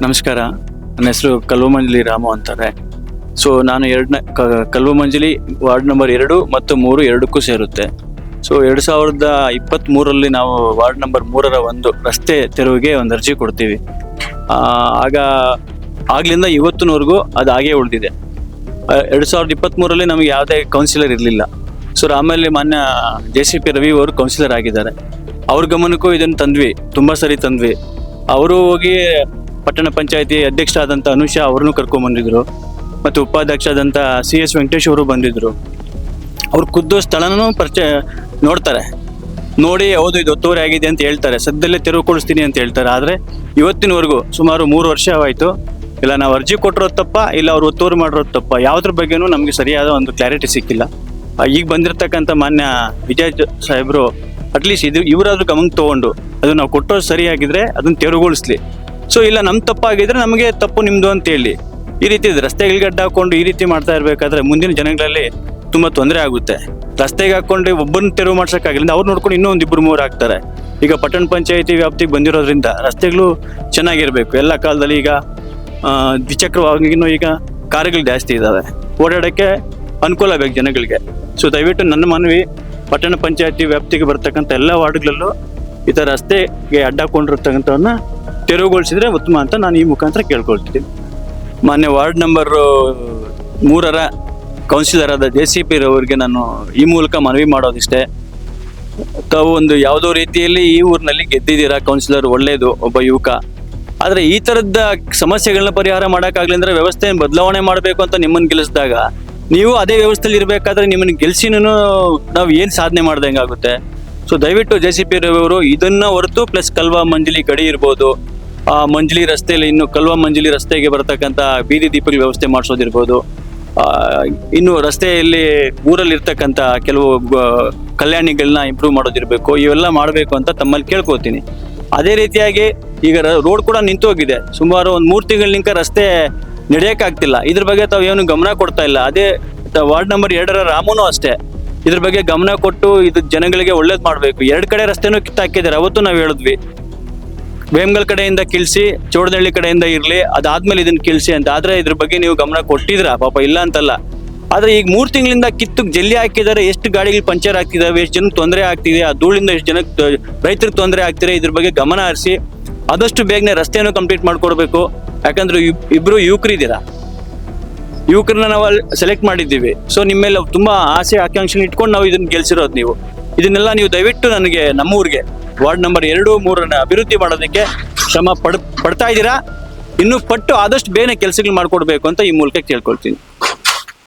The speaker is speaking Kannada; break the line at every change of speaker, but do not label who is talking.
ನಮಸ್ಕಾರ. ನನ್ನ ಹೆಸರು ಕಲ್ವಮಂಜಲಿ ರಾಮು ಅಂತಾರೆ. ಸೊ ನಾನು ಕಲ್ವಮಂಜಲಿ ವಾರ್ಡ್ ನಂಬರ್ 2 ಮತ್ತು 3 ಎರಡಕ್ಕೂ ಸೇರುತ್ತೆ. ಸೊ 2023ರಲ್ಲಿ ನಾವು ವಾರ್ಡ್ ನಂಬರ್ 3ರ ಒಂದು ರಸ್ತೆ ತೆರವಿಗೆ ಒಂದು ಅರ್ಜಿ ಕೊಡ್ತೀವಿ. ಆಗ್ಲಿಂದ ಇವತ್ತಿನವರೆಗೂ ಅದು ಹಾಗೇ ಉಳಿದಿದೆ. 2023ರಲ್ಲಿ ನಮಗೆ ಯಾವುದೇ ಕೌನ್ಸಿಲರ್ ಇರಲಿಲ್ಲ. ಸೊ ಆಮೇಲೆ ಮಾನ್ಯ JCP ರವಿ ಅವರು ಕೌನ್ಸಿಲರ್ ಆಗಿದ್ದಾರೆ. ಅವ್ರ ಗಮನಕ್ಕೂ ಇದನ್ನು ತಂದ್ವಿ, ತುಂಬ ಸರಿ ತಂದ್ವಿ. ಅವರು ಹೋಗಿ ಪಟ್ಟಣ ಪಂಚಾಯತಿ ಅಧ್ಯಕ್ಷ ಆದಂಥ ಅನುಷಾ ಅವ್ರನ್ನೂ ಕರ್ಕೊಂಡ್ಬಂದಿದ್ರು ಮತ್ತು ಉಪಾಧ್ಯಕ್ಷ ಆದಂಥ CS ವೆಂಕಟೇಶ್ ಅವರು ಬಂದಿದ್ದರು. ಅವ್ರು ಖುದ್ದು ಸ್ಥಳನೂ ನೋಡ್ತಾರೆ, ನೋಡಿ ಹೌದು ಇದು ಒತ್ತುವರಿ ಆಗಿದೆ ಅಂತ ಹೇಳ್ತಾರೆ, ಸದ್ಯದಲ್ಲೇ ತೆರವುಗೊಳಿಸ್ತೀನಿ ಅಂತ ಹೇಳ್ತಾರೆ. ಆದರೆ ಇವತ್ತಿನವರೆಗೂ ಸುಮಾರು 3 ವರ್ಷವಾಯಿತು. ಇಲ್ಲ ನಾವು ಅರ್ಜಿ ಕೊಟ್ಟಿರೋದು ತಪ್ಪ, ಇಲ್ಲ ಅವ್ರು ಒತ್ತುವರಿ ಮಾಡಿರೋದು ತಪ್ಪ, ಯಾವುದ್ರ ಬಗ್ಗೆನೂ ನಮಗೆ ಸರಿಯಾದ ಒಂದು ಕ್ಲಾರಿಟಿ ಸಿಕ್ಕಿಲ್ಲ. ಈಗ ಬಂದಿರತಕ್ಕಂಥ ಮಾನ್ಯ ವಿಜಯ್ ಸಾಹೇಬರು ಅಟ್ಲೀಸ್ಟ್ ಇವರಾದ್ರೂ ಗಮನಕ್ಕೆ ತೊಗೊಂಡು ಅದು ನಾವು ಕೊಟ್ಟೋದು ಸರಿಯಾಗಿದ್ರೆ ಅದನ್ನು ತೆರವುಗೊಳಿಸ್ಲಿ. ಸೊ ಇಲ್ಲ ನಮ್ಮ ತಪ್ಪಾಗಿದ್ರೆ ನಮಗೆ ತಪ್ಪು ನಿಮ್ಮದು ಅಂತ ಹೇಳಿ. ಈ ರೀತಿ ರಸ್ತೆಗಳಿಗೆ ಅಡ್ಡ ಹಾಕೊಂಡು ಈ ರೀತಿ ಮಾಡ್ತಾ ಇರಬೇಕಾದ್ರೆ ಮುಂದಿನ ಜನಗಳಲ್ಲಿ ತುಂಬ ತೊಂದರೆ ಆಗುತ್ತೆ. ರಸ್ತೆಗೆ ಹಾಕ್ಕೊಂಡು ಒಬ್ಬರನ್ನ ತೆರವು ಮಾಡ್ಸೋಕ್ಕಾಗಿಲ್ಲ, ಅವ್ರು ನೋಡ್ಕೊಂಡು ಇನ್ನೂ ಒಂದು 2-3 ಆಗ್ತಾರೆ. ಈಗ ಪಟ್ಟಣ ಪಂಚಾಯತಿ ವ್ಯಾಪ್ತಿಗೆ ಬಂದಿರೋದ್ರಿಂದ ರಸ್ತೆಗಳು ಚೆನ್ನಾಗಿರಬೇಕು. ಎಲ್ಲ ಕಾಲದಲ್ಲಿ ಈಗ ದ್ವಿಚಕ್ರ ವಾಹನಗಿನ್ನೂ ಈಗ ಕಾರುಗಳು ಜಾಸ್ತಿ ಇದ್ದಾವೆ, ಓಡಾಡೋಕ್ಕೆ ಅನುಕೂಲ ಬೇಕು ಜನಗಳಿಗೆ. ಸೊ ದಯವಿಟ್ಟು ನನ್ನ ಮನವಿ, ಪಟ್ಟಣ ಪಂಚಾಯತಿ ವ್ಯಾಪ್ತಿಗೆ ಬರ್ತಕ್ಕಂಥ ಎಲ್ಲ ವಾರ್ಡ್ಗಳಲ್ಲೂ ಈ ಥರ ರಸ್ತೆಗೆ ಅಡ್ಡ ಹಾಕೊಂಡಿರ್ತಕ್ಕಂಥವನ್ನ ತೆರವುಗೊಳಿಸಿದ್ರೆ ಉತ್ತಮ ಅಂತ ನಾನು ಈ ಮುಖಾಂತರ ಕೇಳ್ಕೊಳ್ತೀನಿ. ಮಾನ್ಯ ವಾರ್ಡ್ ನಂಬರ್ 3ರ ಕೌನ್ಸಿಲರ್ ಆದ JCP ರವರಿಗೆ ನಾನು ಈ ಮೂಲಕ ಮನವಿ ಮಾಡೋದಿಷ್ಟೇ. ತಾವು ಒಂದು ಯಾವುದೋ ರೀತಿಯಲ್ಲಿ ಈ ಊರಿನಲ್ಲಿ ಗೆದ್ದಿದ್ದೀರಾ, ಕೌನ್ಸಿಲರ್ ಒಳ್ಳೆಯದು, ಒಬ್ಬ ಯುವಕ. ಆದರೆ ಈ ಥರದ ಸಮಸ್ಯೆಗಳನ್ನ ಪರಿಹಾರ ಮಾಡೋಕ್ಕಾಗಲಿಂದ್ರೆ ವ್ಯವಸ್ಥೆಯನ್ನು ಬದಲಾವಣೆ ಮಾಡಬೇಕು ಅಂತ ನಿಮ್ಮನ್ನು ಗೆಲ್ಲಿಸಿದಾಗ ನೀವು ಅದೇ ವ್ಯವಸ್ಥೆಯಲ್ಲಿ ಇರಬೇಕಾದ್ರೆ ನಿಮ್ಮನ್ನು ಗೆಲ್ಸಿನೂ ನಾವು ಏನು ಸಾಧನೆ ಮಾಡ್ದಂಗೆ ಆಗುತ್ತೆ. ಸೊ ದಯವಿಟ್ಟು JCP ರವರು ಇದನ್ನು ಹೊರತು ಪ್ಲಸ್ ಕಲ್ವಾ ಮಂಜಲಿ ಗಡಿ ಇರ್ಬೋದು, ಆ ಮಂಜಲಿ ರಸ್ತೆಯಲ್ಲಿ ಇನ್ನು ಕಲ್ವಾ ಮಂಜಲಿ ರಸ್ತೆಗೆ ಬರತಕ್ಕಂಥ ಬೀದಿ ದೀಪಗಳ ವ್ಯವಸ್ಥೆ ಮಾಡಿಸೋದಿರ್ಬೋದು, ಇನ್ನು ರಸ್ತೆಯಲ್ಲಿ ಊರಲ್ಲಿ ಇರ್ತಕ್ಕಂಥ ಕೆಲವು ಕಲ್ಯಾಣಿಗಳನ್ನ ಇಂಪ್ರೂವ್ ಮಾಡೋದಿರಬೇಕು, ಇವೆಲ್ಲ ಮಾಡಬೇಕು ಅಂತ ತಮ್ಮಲ್ಲಿ ಕೇಳ್ಕೊತೀನಿ. ಅದೇ ರೀತಿಯಾಗಿ ಈಗ ರೋಡ್ ಕೂಡ ನಿಂತು ಹೋಗಿದೆ, ಸುಮಾರು ಒಂದು 3 ತಿಂಗಳಿಂದ ರಸ್ತೆ ನಡೆಯೋಕ್ಕಾಗ್ತಿಲ್ಲ. ಇದ್ರ ಬಗ್ಗೆ ತಾವು ಏನು ಗಮನ ಕೊಡ್ತಾ ಇಲ್ಲ. ಅದೇ ವಾರ್ಡ್ ನಂಬರ್ 2ರ ರಾಮುನೂ ಅಷ್ಟೇ, ಇದ್ರ ಬಗ್ಗೆ ಗಮನ ಕೊಟ್ಟು ಇದು ಜನಗಳಿಗೆ ಒಳ್ಳೇದು ಮಾಡಬೇಕು. 2 ಕಡೆ ರಸ್ತೆನೂ ಕಿತ್ತಾಕಿದ್ದಾರೆ. ಅವತ್ತು ನಾವು ಹೇಳಿದ್ವಿ ಬೇಮ್ಗಲ್ ಕಡೆಯಿಂದ ಕಿಳಿಸಿ, ಚೋಡನಹಳ್ಳಿ ಕಡೆಯಿಂದ ಇರಲಿ, ಅದಾದ್ಮೇಲೆ ಇದನ್ನು ಕಿಳಿಸಿ ಅಂತ. ಆದರೆ ಇದ್ರ ಬಗ್ಗೆ ನೀವು ಗಮನ ಕೊಟ್ಟಿದ್ರ ಪಾಪ, ಇಲ್ಲ ಅಂತಲ್ಲ. ಆದರೆ ಈಗ 3 ತಿಂಗಳಿಂದ ಕಿತ್ತು ಜಲ್ಲಿ ಹಾಕಿದ್ದಾರೆ. ಎಷ್ಟು ಗಾಡಿಗಳು ಪಂಚರ್ ಆಗ್ತಿದ್ದಾವೆ, ಎಷ್ಟು ಜನಕ್ಕೆ ತೊಂದರೆ ಆಗ್ತಿದೆ, ಆ ಧೂಳಿಂದ ಎಷ್ಟು ಜನಕ್ಕೆ ರೈತರಿಗೆ ತೊಂದರೆ ಆಗ್ತಿದೆ. ಇದ್ರ ಬಗ್ಗೆ ಗಮನ ಹರಿಸಿ ಆದಷ್ಟು ಬೇಗನೆ ರಸ್ತೆಯನ್ನು ಕಂಪ್ಲೀಟ್ ಮಾಡಿಕೊಡ್ಬೇಕು. ಯಾಕಂದ್ರೆ ಇಬ್ರು ಯುವಕರಿದ್ದೀರಾ, ಯುವಕರನ್ನ ನಾವು ಸೆಲೆಕ್ಟ್ ಮಾಡಿದ್ದೀವಿ. ಸೊ ನಿಮ್ಮ ಮೇಲೆ ತುಂಬ ಆಸೆ ಆಕಾಂಕ್ಷೆ ಇಟ್ಕೊಂಡು ನಾವು ಇದನ್ನು ಗೆಲ್ಸಿರೋದು. ನೀವು ಇದನ್ನೆಲ್ಲ ನೀವು ದಯವಿಟ್ಟು ನನಗೆ ನಮ್ಮೂರಿಗೆ ವಾರ್ಡ್ ನಂಬರ್ 2, 3ನ ಅಭಿವೃದ್ಧಿ ಮಾಡೋದಕ್ಕೆ ಶ್ರಮ ಪಡ್ತಾ ಇದ್ದೀರಾ. ಇನ್ನೂ ಪಟ್ಟು ಆದಷ್ಟು ಬೇಗನೆ ಕೆಲಸಗಳು ಮಾಡಿಕೊಡ್ಬೇಕು ಅಂತ ಈ ಮೂಲಕ ಕೇಳ್ಕೊಳ್ತೀನಿ.